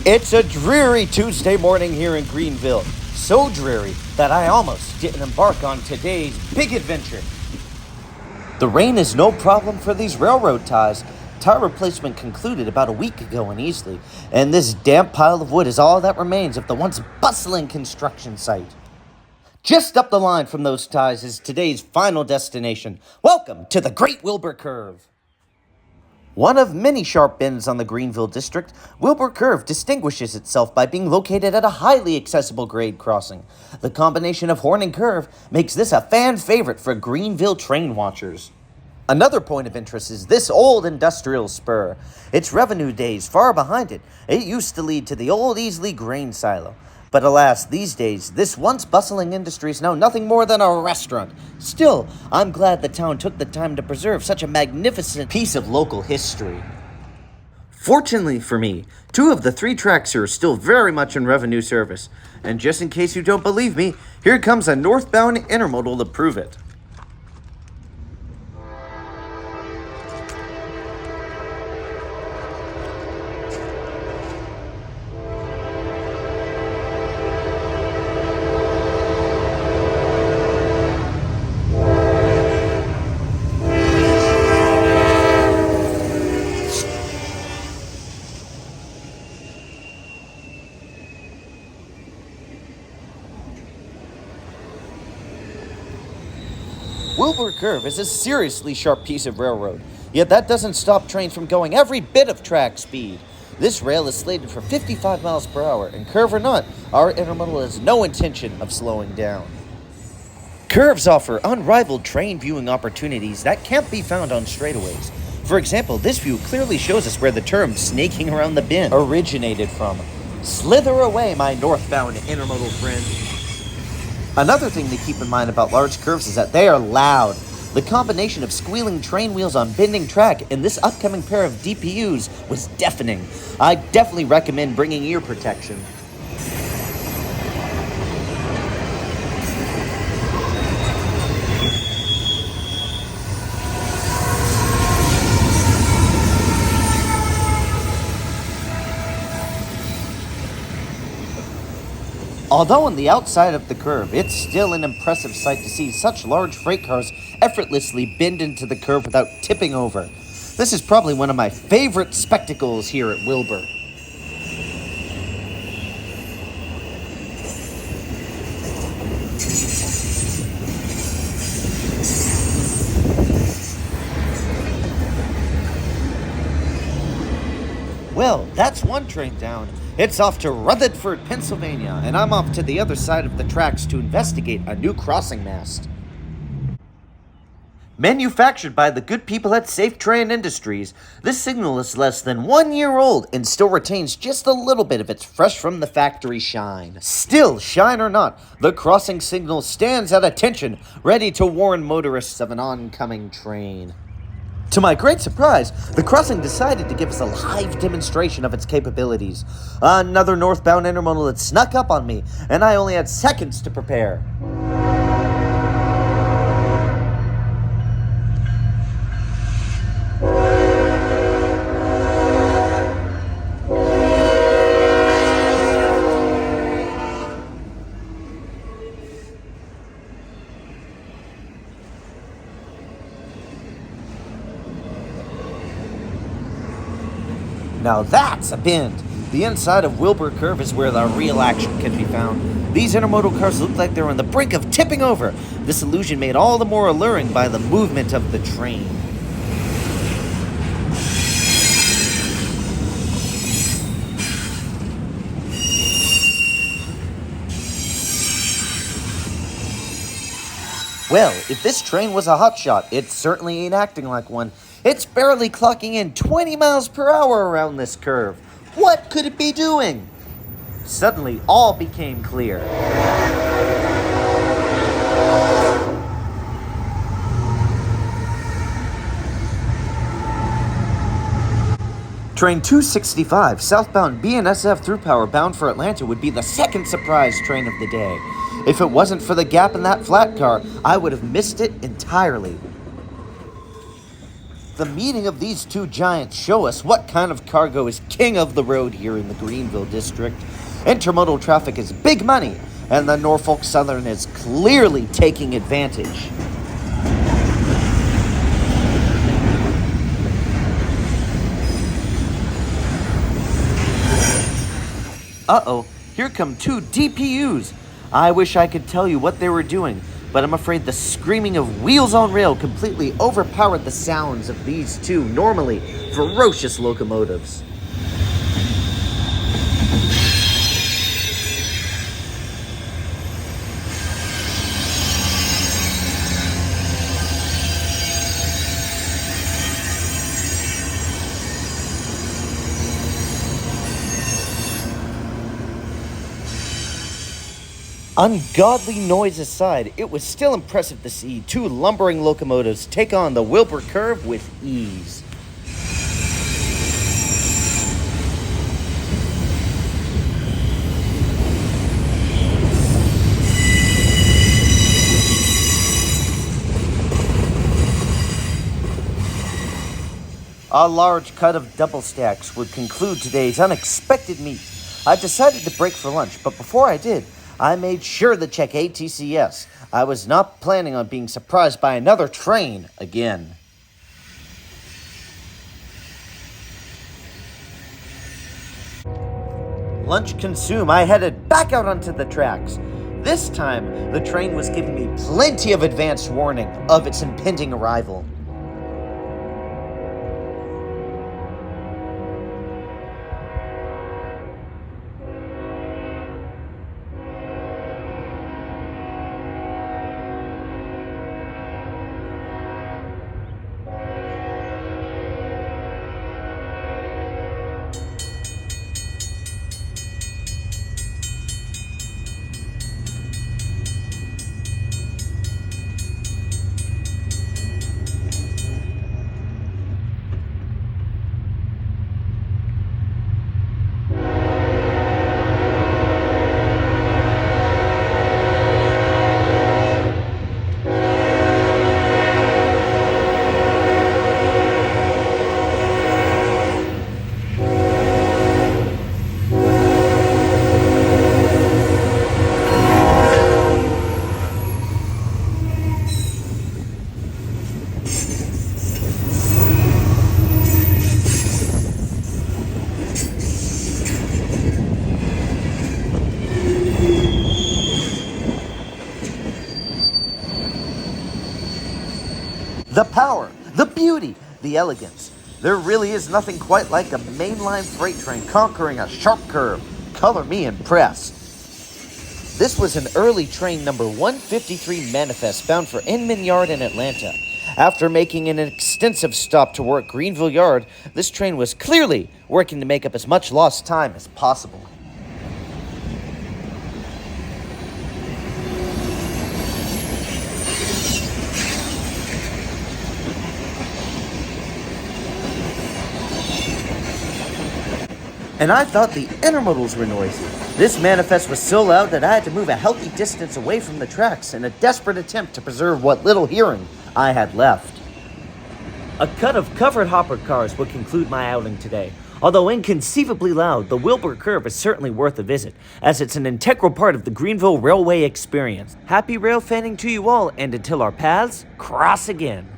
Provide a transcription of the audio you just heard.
It's a dreary Tuesday morning here in Greenville. So dreary that I almost didn't embark on today's big adventure. The rain is no problem for these railroad ties. Tire replacement concluded about a week ago in Easley, and this damp pile of wood is all that remains of the once bustling construction site. Just up the line from those ties is today's final destination. Welcome to the Great Wilbur Curve. One of many sharp bends on the Greenville district, Wilbur Curve distinguishes itself by being located at a highly accessible grade crossing. The combination of horn and curve makes this a fan favorite for Greenville train watchers. Another point of interest is this old industrial spur. Its revenue days far behind it. It used to lead to the old Easley grain silo. But alas, these days, this once bustling industry is now nothing more than a restaurant. Still, I'm glad the town took the time to preserve such a magnificent piece of local history. Fortunately for me, 2 of the 3 tracks here are still very much in revenue service. And just in case you don't believe me, here comes a northbound intermodal to prove it. Wilbur Curve is a seriously sharp piece of railroad, yet that doesn't stop trains from going every bit of track speed. This rail is slated for 55 miles per hour, and curve or not, our intermodal has no intention of slowing down. Curves offer unrivaled train viewing opportunities that can't be found on straightaways. For example, this view clearly shows us where the term snaking around the bend originated from. Slither away, my northbound intermodal friend. Another thing to keep in mind about large curves is that they are loud. The combination of squealing train wheels on bending track and this upcoming pair of DPUs was deafening. I definitely recommend bringing ear protection. Although on the outside of the curve, it's still an impressive sight to see such large freight cars effortlessly bend into the curve without tipping over. This is probably one of my favorite spectacles here at Wilbur. Well, that's one train down. It's off to Rutherford, Pennsylvania, and I'm off to the other side of the tracks to investigate a new crossing mast. Manufactured by the good people at Safe Train Industries, this signal is less than 1 year old and still retains just a little bit of its fresh from the factory shine. Still, shine or not, the crossing signal stands at attention, ready to warn motorists of an oncoming train. To my great surprise, the crossing decided to give us a live demonstration of its capabilities. Another northbound intermodal had snuck up on me, and I only had seconds to prepare. Now that's a bend. The inside of Wilbur Curve is where the real action can be found. These intermodal cars look like they're on the brink of tipping over. This illusion made all the more alluring by the movement of the train. Well, if this train was a hotshot, it certainly ain't acting like one. It's barely clocking in 20 miles per hour around this curve. What could it be doing? Suddenly, all became clear. Train 265, southbound BNSF through power bound for Atlanta, would be the second surprise train of the day. If it wasn't for the gap in that flat car, I would have missed it entirely. The meeting of these two giants show us what kind of cargo is king of the road here in the Greenville district. Intermodal traffic is big money, and the Norfolk Southern is clearly taking advantage. Uh-oh, here come two DPUs. I wish I could tell you what they were doing, but I'm afraid the screaming of wheels on rail completely overpowered the sounds of these two normally ferocious locomotives. Ungodly noise aside, it was still impressive to see two lumbering locomotives take on the Wilbur Curve with ease. A large cut of double stacks would conclude today's unexpected meet. I decided to break for lunch, but before I did, I made sure to check ATCS. I was not planning on being surprised by another train again. Lunch consumed, I headed back out onto the tracks. This time, the train was giving me plenty of advance warning of its impending arrival. The power, the beauty, the elegance. There really is nothing quite like a mainline freight train conquering a sharp curve. Color me impressed. This was an early train number 153 manifest bound for Inman Yard in Atlanta. After making an extensive stop to work Greenville Yard, this train was clearly working to make up as much lost time as possible. And I thought the intermodals were noisy. This manifest was so loud that I had to move a healthy distance away from the tracks in a desperate attempt to preserve what little hearing I had left. A cut of covered hopper cars would conclude my outing today. Although inconceivably loud, the Wilbur Curve is certainly worth a visit, as it's an integral part of the Greenville Railway experience. Happy rail fanning to you all, and until our paths cross again.